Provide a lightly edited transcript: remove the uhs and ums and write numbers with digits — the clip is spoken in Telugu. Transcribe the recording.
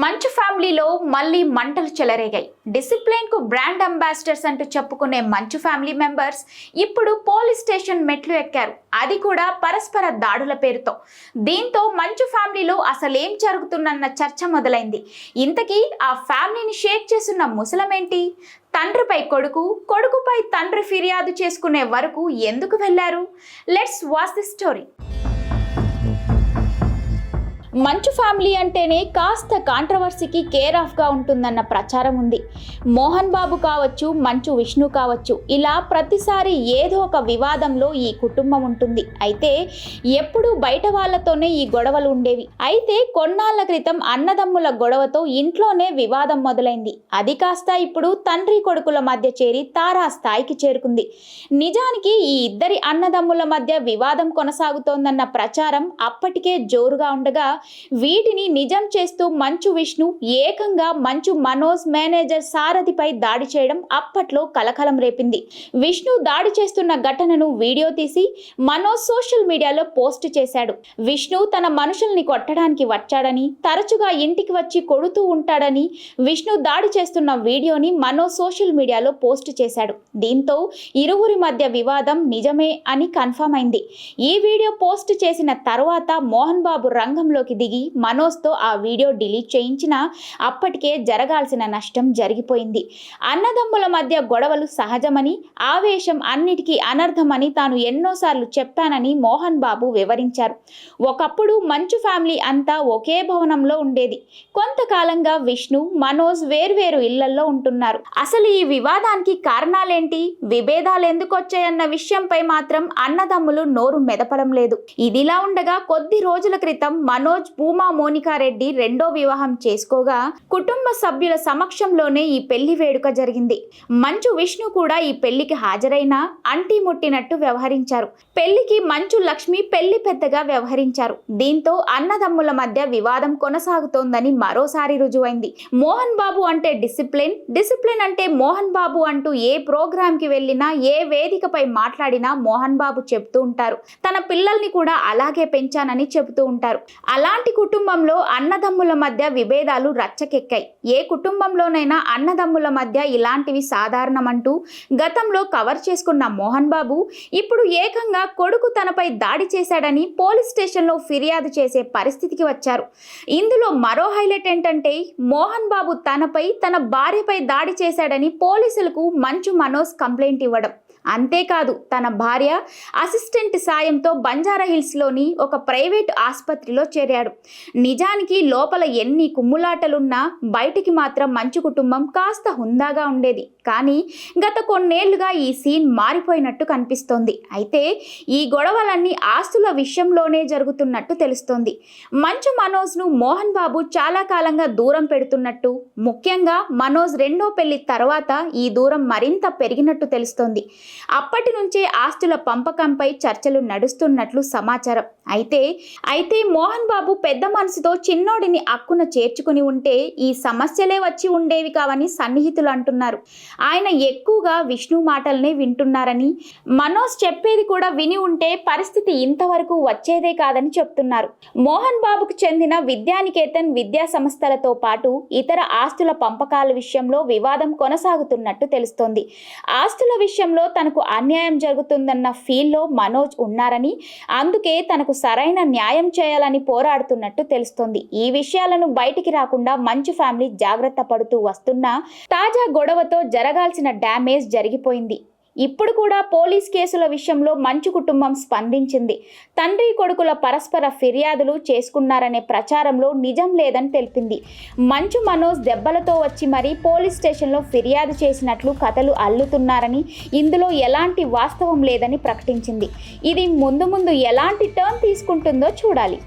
మంచు ఫ్యామిలీలో మళ్ళీ మంటలు చెలరేగాయి. డిసిప్లిన్ కు బ్రాండ్ అంబాసిడర్స్ అంటూ చెప్పుకునే మంచు ఫ్యామిలీ మెంబర్స్ ఇప్పుడు పోలీస్ స్టేషన్ మెట్లు ఎక్కారు. అది కూడా పరస్పర దాడుల పేరుతో. దీంతో మంచు ఫ్యామిలీలో అసలేం జరుగుతుందన్న చర్చ మొదలైంది. ఇంతకీ ఆ ఫ్యామిలీని షేక్ చేస్తున్న ముసలమేంటి? తండ్రిపై కొడుకు, కొడుకుపై తండ్రి ఫిర్యాదు చేసుకునే వరకు ఎందుకు వెళ్లారు? Let's watch the story. మంచు ఫ్యామిలీ అంటేనే కాస్త కాంట్రవర్సీకి కేర్ ఆఫ్గా ఉంటుందన్న ప్రచారం ఉంది. మోహన్ బాబు కావచ్చు, మంచు విష్ణు కావచ్చు, ఇలా ప్రతిసారి ఏదో ఒక వివాదంలో ఈ కుటుంబం ఉంటుంది. అయితే ఎప్పుడూ బయట వాళ్ళతోనే ఈ గొడవలు ఉండేవి. అయితే కొన్నాళ్ల క్రితం అన్నదమ్ముల గొడవతో ఇంట్లోనే వివాదం మొదలైంది. అది కాస్త ఇప్పుడు తండ్రి కొడుకుల మధ్య చేరి తారా స్థాయికి చేరుకుంది. నిజానికి ఈ ఇద్దరి అన్నదమ్ముల మధ్య వివాదం కొనసాగుతోందన్న ప్రచారం అప్పటికే జోరుగా ఉండగా, వీటిని నిజం చేస్తూ మంచు విష్ణు ఏకంగా మంచు మనోజ్ మేనేజర్ సారథిపై దాడి చేయడం అప్పట్లో కలకలం రేపింది. విష్ణు దాడి చేస్తున్న ఘటనను వీడియో తీసి మనోజ్ సోషల్ మీడియాలో పోస్ట్ చేశాడు. విష్ణు తన మనుషుల్ని కొట్టడానికి వచ్చాడని, తరచుగా ఇంటికి వచ్చి కొడుతూ ఉంటాడని విష్ణు దాడి చేస్తున్న వీడియోని మనోజ్ సోషల్ మీడియాలో పోస్ట్ చేశాడు. దీంతో ఇరువురి మధ్య వివాదం నిజమే అని కన్ఫర్మ్ అయింది. ఈ వీడియో పోస్ట్ చేసిన తర్వాత మోహన్ బాబు రంగంలోకి దిగి మనోజ్తో ఆ వీడియో డిలీట్ చేయించినా అప్పటికే జరగాల్సిన నష్టం జరిగిపోయింది. అన్నదమ్ముల మధ్య గొడవలు సహజమని, ఆవేశం అన్నిటికీ అనర్థమని తాను ఎన్నోసార్లు చెప్పానని మోహన్ బాబు వివరించారు. ఒకప్పుడు మంచు ఫ్యామిలీ అంతా ఒకే భవనంలో ఉండేది. కొంతకాలంగా విష్ణు, మనోజ్ వేర్వేరు ఇళ్లల్లో ఉంటున్నారు. అసలు ఈ వివాదానికి కారణాలేంటి, విభేదాలు ఎందుకు వచ్చాయన్న విషయంపై మాత్రం అన్నదమ్ములు నోరు మెదపడం లేదు. ఇదిలా ఉండగా కొద్ది రోజుల క్రితం మనోజ్ భూమా మోనికా రెడ్డి రెండో వివాహం చేసుకోగా కుటుంబ సభ్యుల సమక్షంలోనే ఈ పెళ్లి వేడుక జరిగింది. మంచు విష్ణు కూడా ఈ పెళ్లికి హాజరైనా అంటీ ముట్టినట్టు వ్యవహరించారు. పెళ్లికి మంచు లక్ష్మి పెళ్లి పెద్దగా వ్యవహరించారు. దీంతో అన్నదమ్ముల మధ్య వివాదం కొనసాగుతోందని మరోసారి రుజువైంది. మోహన్ బాబు అంటే డిసిప్లిన్ అంటే మోహన్ బాబు అంటూ ఏ ప్రోగ్రామ్ కి వెళ్ళినా, ఏ వేదికపై మాట్లాడినా మోహన్ బాబు చెప్తూ ఉంటారు. తన పిల్లల్ని కూడా అలాగే పెంచానని చెబుతూ ఉంటారు. అలాంటి కుటుంబంలో అన్నదమ్ముల మధ్య విభేదాలు రచ్చకెక్కాయి. ఏ కుటుంబంలోనైనా అన్నదమ్ముల మధ్య ఇలాంటివి సాధారణమంటూ గతంలో కవర్ చేసుకున్న మోహన్ బాబు ఇప్పుడు ఏకంగా కొడుకు తనపై దాడి చేశాడని పోలీస్ స్టేషన్లో ఫిర్యాదు చేసే పరిస్థితికి వచ్చారు. ఇందులో మరో హైలైట్ ఏంటంటే, మోహన్ బాబు తనపై, తన భార్యపై దాడి చేశాడని పోలీసులకు మంచు మనోజ్ కంప్లైంట్ ఇవ్వడం. అంతేకాదు, తన భార్య అసిస్టెంట్ సాయంతో బంజారాహిల్స్లోని ఒక ప్రైవేట్ ఆసుపత్రిలో చేరాడు. నిజానికి లోపల ఎన్ని కుమ్ములాటలున్నా బయటికి మాత్రం మంచు కుటుంబం కాస్త హుందాగా ఉండేది. కానీ గత కొన్నేళ్లుగా ఈ సీన్ మారిపోయినట్టు కనిపిస్తోంది. అయితే ఈ గొడవలన్నీ ఆస్తుల విషయంలోనే జరుగుతున్నట్టు తెలుస్తోంది. మంచు మనోజ్ను మోహన్ బాబు చాలా కాలంగా దూరం పెడుతున్నట్టు, ముఖ్యంగా మనోజ్ రెండో పెళ్లి తర్వాత ఈ దూరం మరింత పెరిగినట్టు తెలుస్తోంది. అప్పటి నుంచే ఆస్తుల పంపకంపై చర్చలు నడుస్తున్నట్లు సమాచారం. అయితే మోహన్ బాబు పెద్ద మనసుతో చిన్నోడిని అక్కున చేర్చుకుని ఉంటే ఈ సమస్యలే వచ్చి ఉండేవి కావని సన్నిహితులు అంటున్నారు. ఆయన ఎక్కువగా విష్ణు మాటలనే వింటున్నారని, మనోజ్ చెప్పేది కూడా విని ఉంటే పరిస్థితి ఇంతవరకు వచ్చేదే కాదని చెప్తున్నారు. మోహన్ బాబుకు చెందిన విద్యానికేతన్ విద్యా సంస్థలతో పాటు ఇతర ఆస్తుల పంపకాల విషయంలో వివాదం కొనసాగుతున్నట్టు తెలుస్తోంది. ఆస్తుల విషయంలో తనకు అన్యాయం జరుగుతుందన్న ఫీల్లో మనోజ్ ఉన్నారని, అందుకే తనకు సరైన న్యాయం చేయాలని పోరాడుతున్నట్టు తెలుస్తోంది. ఈ విషయాలను బయటికి రాకుండా మంచు ఫ్యామిలీ జాగ్రత్త పడుతూ వస్తున్నా తాజా గొడవతో జరగాల్సిన డ్యామేజ్ జరిగిపోయింది. ఇప్పుడు కూడా పోలీస్ కేసుల విషయంలో మంచు కుటుంబం స్పందించింది. తండ్రి కొడుకుల పరస్పర ఫిర్యాదులు చేసుకున్నారనే ప్రచారంలో నిజం లేదని తెలిపింది. మంచు మనోజ్ దెబ్బలతో వచ్చి మరీ పోలీస్ స్టేషన్లో ఫిర్యాదు చేసినట్లు కథలు అల్లుతున్నారని, ఇందులో ఎలాంటి వాస్తవం లేదని ప్రకటించింది. ఇది ముందు ఎలాంటి టర్న్ తీసుకుంటుందో చూడాలి.